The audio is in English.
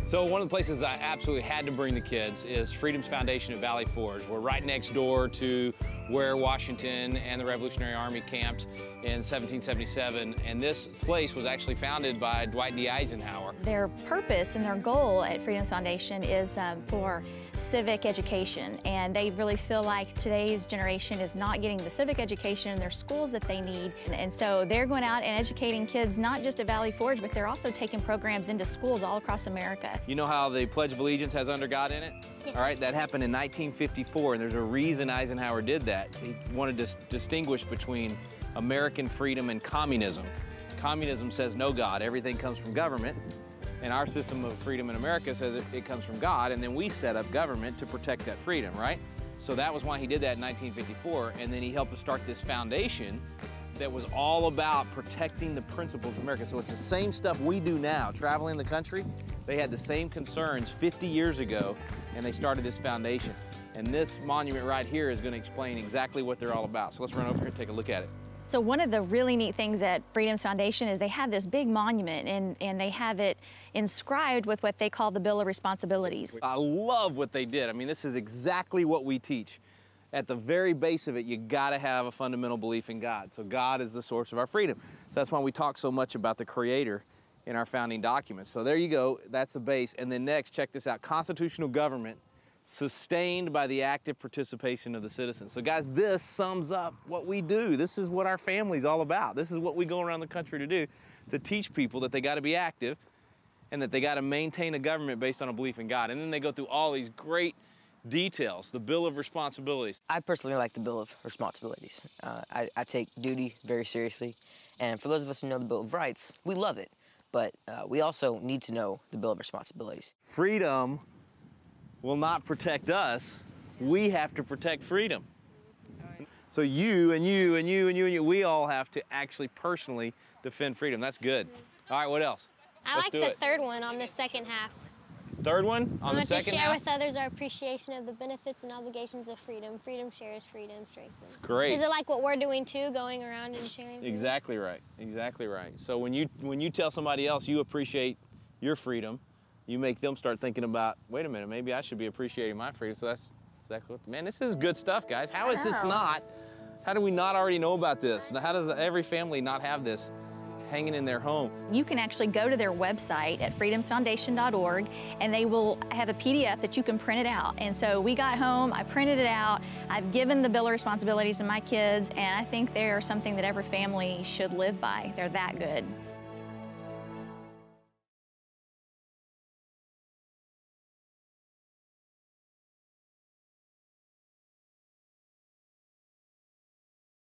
So one of the places I absolutely had to bring the kids is Freedom's Foundation at Valley Forge. We're right next door to where Washington and the Revolutionary Army camped in 1777, and this place was actually founded by Dwight D. Eisenhower. Their purpose and their goal at Freedom's Foundation is for civic education, and they really feel like today's generation is not getting the civic education in their schools that they need, and so they're going out and educating kids not just at Valley Forge, but they're also taking programs into schools all across America. You know how the Pledge of Allegiance has "Under God" in it? Yes. All right, that happened in 1954, and there's a reason Eisenhower did that. He wanted to distinguish between American freedom and communism. Communism says no God, everything comes from government. And our system of freedom in America says it comes from God, and then we set up government to protect that freedom, right? So that was why he did that in 1954, and then he helped us start this foundation that was all about protecting the principles of America. So it's the same stuff we do now, traveling the country. They had the same concerns 50 years ago, and they started this foundation. And this monument right here is going to explain exactly what they're all about. So let's run over here and take a look at it. So one of the really neat things at Freedom's Foundation is they have this big monument, and they have it inscribed with what they call the Bill of Responsibilities. I love what they did. I mean, this is exactly what we teach. At the very base of it, you gotta have a fundamental belief in God. So God is the source of our freedom. That's why we talk so much about the Creator in our founding documents. So there you go, that's the base. And then next, check this out, constitutional government sustained by the active participation of the citizens. So guys, this sums up what we do. This is what our family's all about. This is what we go around the country to do, to teach people that they gotta be active and that they gotta maintain a government based on a belief in God. And then they go through all these great details, the Bill of Responsibilities. I personally like the Bill of Responsibilities. I take duty very seriously. And for those of us who know the Bill of Rights, we love it. But we also need to know the Bill of Responsibilities. Freedom will not protect us. We have to protect freedom. So you and you and you and you and you, we all have to actually personally defend freedom. That's good. All right, what else? I like the third one on the second half. Third one on the second half? To share with others our appreciation of the benefits and obligations of freedom. Freedom shares, freedom strengthens. That's great. Is it like what we're doing too, going around and sharing? Exactly right, exactly right. So when you tell somebody else you appreciate your freedom, you make them start thinking about, wait a minute, maybe I should be appreciating my freedom. So that's exactly what, man, this is good stuff, guys. How is this not, how do we not already know about this? How does every family not have this hanging in their home? You can actually go to their website at freedomsfoundation.org, and they will have a PDF that you can print it out. And so we got home, I printed it out, I've given the Bill of Responsibilities to my kids, and I think they are something that every family should live by. They're that good.